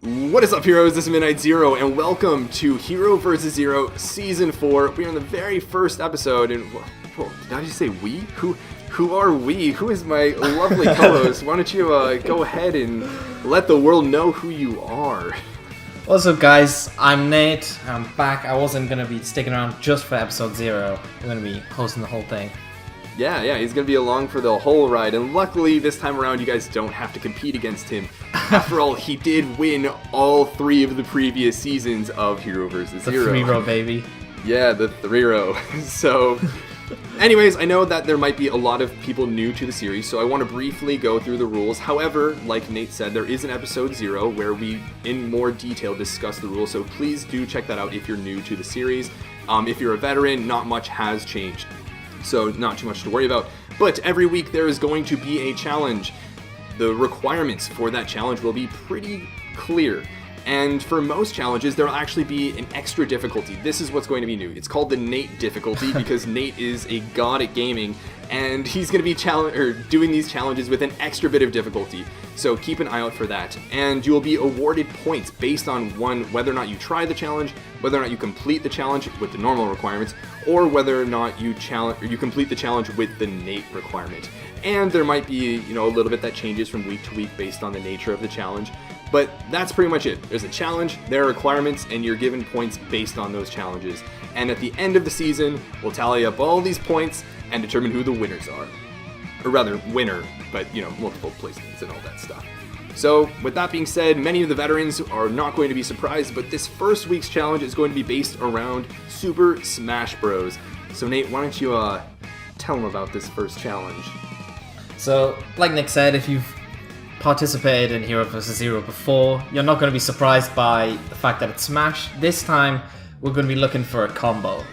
What is up, heroes? This is Midnight Zero, and welcome to Hero Vs Zer0 Season 4. We are in the very first episode, and whoa, did I just say we? Who are we? Who is my lovely co-host? Why don't you go ahead and let the world know who you are? What's up, guys? I'm Nate. I'm back. I wasn't going to be sticking around just for episode 0. I'm going to be hosting the whole thing. Yeah, he's going to be along for the whole ride, and luckily this time around you guys don't have to compete against him. After all, he did win all 3 of the previous seasons of Hero Vs Zer0. The 3-row, baby. Yeah, the 3-row. So, anyways, I know that there might be a lot of people new to the series, so I want to briefly go through the rules. However, like Nate said, there is an episode 0 where we, in more detail, discuss the rules, so please do check that out if you're new to the series. If you're a veteran, not much has changed, so not too much to worry about. But every week there is going to be a challenge. The requirements for that challenge will be pretty clear. And for most challenges, there will actually be an extra difficulty. This is what's going to be new. It's called the Nate difficulty because Nate is a god at gaming, and he's going to be doing these challenges with an extra bit of difficulty. So keep an eye out for that. And you will be awarded points based on whether or not you try the challenge, whether or not you complete the challenge with the normal requirements, or whether or not you complete the challenge with the Nate requirement. And there might be, a little bit that changes from week to week based on the nature of the challenge. But that's pretty much it. There's a challenge, there are requirements, and you're given points based on those challenges. And at the end of the season, we'll tally up all these points and determine who the winners are. Or rather, winner, but, multiple placements and all that stuff. So, with that being said, many of the veterans are not going to be surprised, but this first week's challenge is going to be based around Super Smash Bros. So, Nate, why don't you tell them about this first challenge? So, like Nick said, if you've participated in Hero vs Zer0 before, you're not going to be surprised by the fact that it's Smash. This time, we're going to be looking for a combo.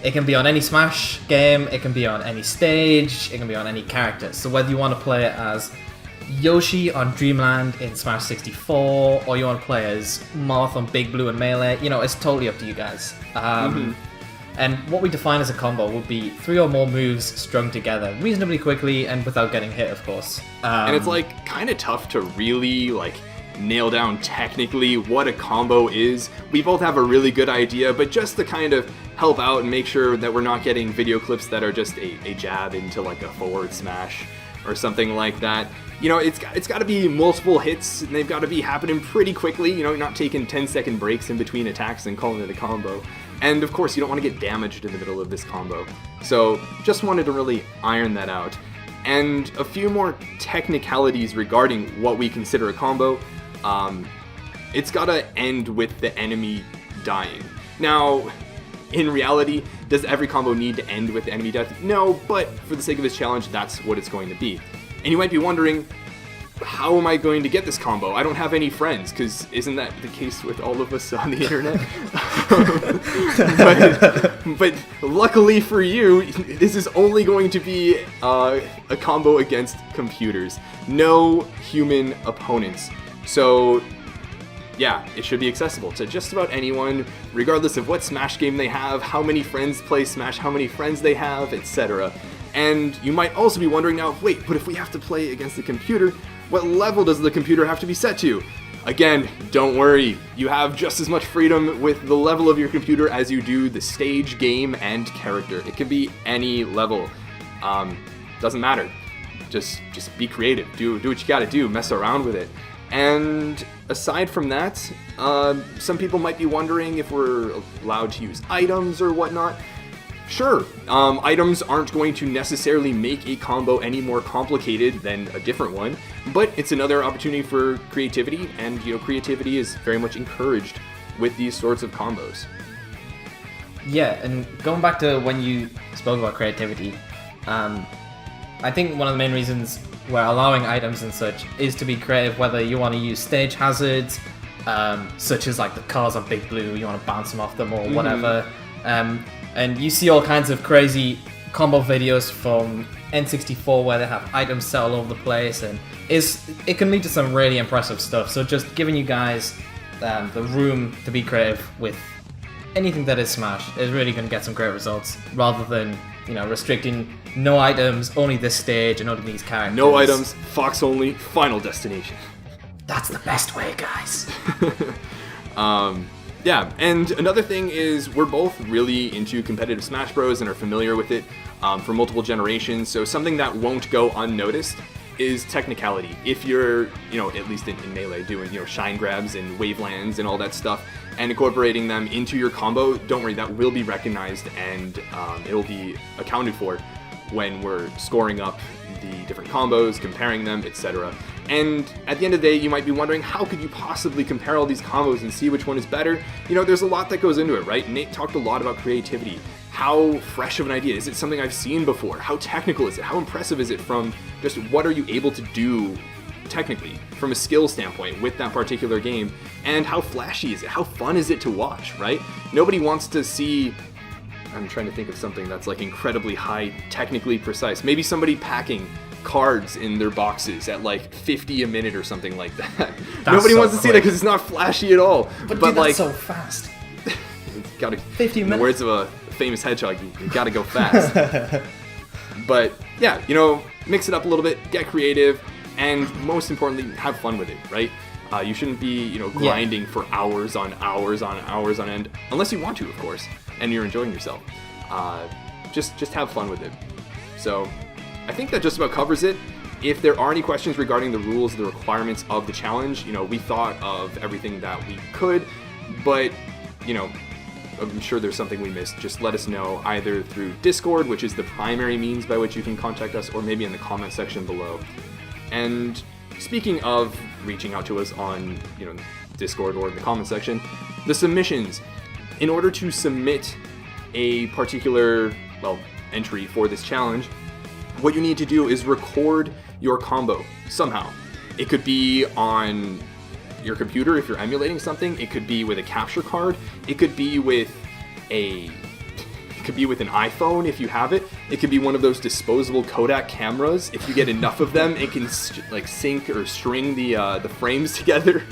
It can be on any Smash game, it can be on any stage, it can be on any character. So whether you want to play it as Yoshi on Dreamland in Smash 64, or you want to play as Moth on Big Blue and Melee, it's totally up to you guys. And what we define as a combo would be 3 or more moves strung together reasonably quickly and without getting hit, of course. And it's kind of tough to really nail down technically what a combo is. We both have a really good idea, but just to kind of help out and make sure that we're not getting video clips that are just a jab into a forward smash or something like that. It's got to be multiple hits, and they've got to be happening pretty quickly, not taking 10-second breaks in between attacks and calling it a combo. And of course, you don't want to get damaged in the middle of this combo. So just wanted to really iron that out. And a few more technicalities regarding what we consider a combo. It's got to end with the enemy dying. Now, in reality, does every combo need to end with the enemy death? No, but for the sake of this challenge, that's what it's going to be. And you might be wondering, how am I going to get this combo? I don't have any friends, because isn't that the case with all of us on the internet? but luckily for you, this is only going to be a combo against computers. No human opponents. So, yeah, it should be accessible to just about anyone, regardless of what Smash game they have, how many friends play Smash, how many friends they have, etc. And you might also be wondering now, wait, but if we have to play against the computer, what level does the computer have to be set to? Again, don't worry. You have just as much freedom with the level of your computer as you do the stage, game, and character. It can be any level. Doesn't matter. Just be creative. Do what you gotta do. Mess around with it. And aside from that, some people might be wondering if we're allowed to use items or whatnot. Sure, items aren't going to necessarily make a combo any more complicated than a different one, but it's another opportunity for creativity, and creativity is very much encouraged with these sorts of combos. Yeah, and going back to when you spoke about creativity, I think one of the main reasons we're allowing items and such is to be creative, whether you want to use stage hazards, such as the cars on Big Blue, you want to bounce them off them or whatever. And you see all kinds of crazy combo videos from N64 where they have items set all over the place, and it can lead to some really impressive stuff. So just giving you guys the room to be creative with anything that is Smash is really going to get some great results, rather than restricting no items, only this stage and only these characters. No items, Fox only, Final Destination. That's the best way, guys. Yeah, and another thing is we're both really into competitive Smash Bros. And are familiar with it for multiple generations, so something that won't go unnoticed is technicality. If you're, at least in Melee, doing, shine grabs and wavelands and all that stuff, and incorporating them into your combo, don't worry, that will be recognized and it'll be accounted for when we're scoring up the different combos, comparing them, etc. And at the end of the day, you might be wondering, how could you possibly compare all these combos and see which one is better? There's a lot that goes into it, right? Nate talked a lot about creativity. How fresh of an idea? Is it something I've seen before? How technical is it? How impressive is it from just what are you able to do technically from a skill standpoint with that particular game? And how flashy is it? How fun is it to watch, right? Nobody wants to see... I'm trying to think of something that's like incredibly high, technically precise. Maybe somebody packing cards in their boxes at like 50 a minute or something like that. Nobody wants to see that because it's not flashy at all. But dude, that's so fast. It's gotta, 50 minutes. In the words of a famous hedgehog, you gotta go fast. But yeah, mix it up a little bit, get creative, and most importantly, have fun with it, right? You shouldn't be, grinding for hours on hours on hours on end, unless you want to, of course, and you're enjoying yourself. Just have fun with it. So, I think that just about covers it. If there are any questions regarding the rules, the requirements of the challenge, we thought of everything that we could, but, I'm sure there's something we missed. Just let us know either through Discord, which is the primary means by which you can contact us, or maybe in the comment section below. And speaking of reaching out to us on, Discord or the comment section, the submissions. In order to submit a particular, entry for this challenge, what you need to do is record your combo somehow. It could be on your computer if you're emulating something. It could be with a capture card. It could be with an iPhone if you have it. It could be one of those disposable Kodak cameras. If you get enough of them, it can sync or string the frames together.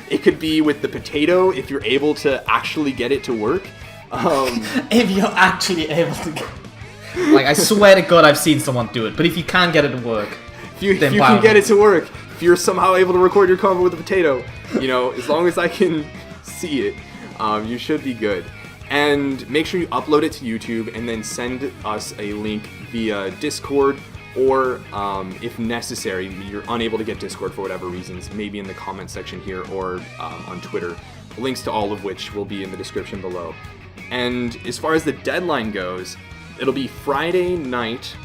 It could be with the potato if you're able to actually get it to work. If you're actually able to get... I swear to God, I've seen someone do it. But if you can't get it to work, if you can get it to work, if you're somehow able to record your combo with a potato, as long as I can see it, you should be good. And make sure you upload it to YouTube and then send us a link via Discord, or if necessary, you're unable to get Discord for whatever reasons, maybe in the comment section here or on Twitter. Links to all of which will be in the description below. And as far as the deadline goes, it'll be Friday night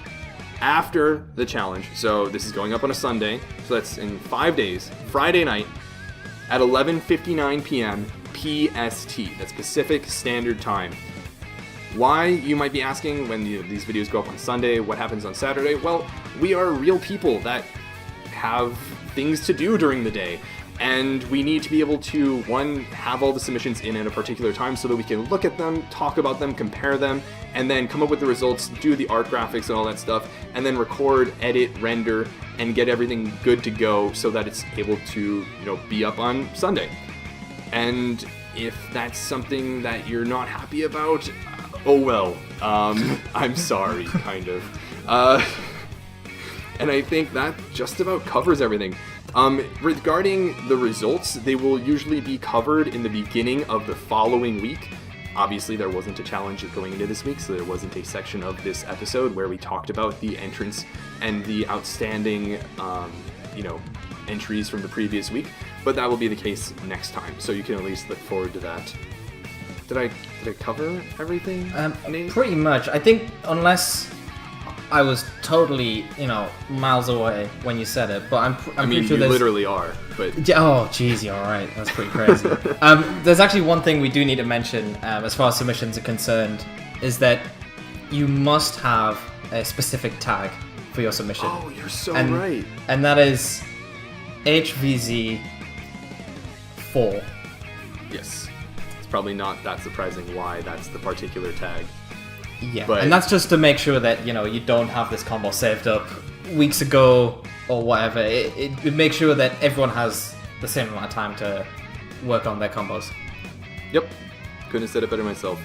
after the challenge. So this is going up on a Sunday, so that's in 5 days. Friday night at 11:59 p.m. PST. That's Pacific Standard Time. Why, you might be asking, when these videos go up on Sunday, what happens on Saturday? Well, we are real people that have things to do during the day. And we need to be able to, one, have all the submissions in at a particular time so that we can look at them, talk about them, compare them, and then come up with the results, do the art graphics and all that stuff, and then record, edit, render, and get everything good to go so that it's able to, be up on Sunday. And if that's something that you're not happy about, oh well, I'm sorry, kind of. And I think that just about covers everything. Regarding the results, they will usually be covered in the beginning of the following week. Obviously, there wasn't a challenge going into this week, so there wasn't a section of this episode where we talked about the entrance and the outstanding, entries from the previous week. But that will be the case next time, so you can at least look forward to that. Did I cover everything? Pretty much. I think unless I was totally, miles away when you said it, but I'm pretty sure you literally are, but... Oh, jeez, you're right. That's pretty crazy. There's actually one thing we do need to mention, as far as submissions are concerned, is that you must have a specific tag for your submission. Oh, you're so right. And that is HVZ4. Yes. It's probably not that surprising why that's the particular tag. Yeah, and that's just to make sure that, you don't have this combo saved up weeks ago or whatever. It makes sure that everyone has the same amount of time to work on their combos. Yep. Couldn't have said it better myself.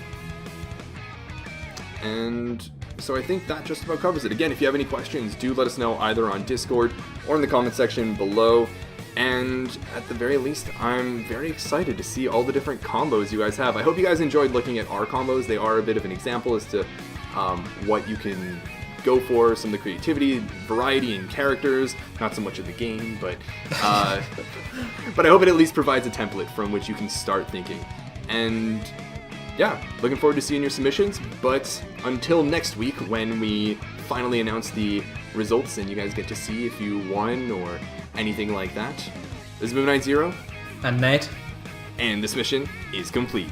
And so I think that just about covers it. Again, if you have any questions, do let us know either on Discord or in the comment section below. And at the very least, I'm very excited to see all the different combos you guys have. I hope you guys enjoyed looking at our combos. They are a bit of an example as to what you can go for, some of the creativity, variety in characters, not so much of the game, but but I hope it at least provides a template from which you can start thinking. And yeah, looking forward to seeing your submissions, but until next week when we finally announce the results and you guys get to see if you won or anything like that. This is Moon Knight Zero. And Nate. And this mission is complete.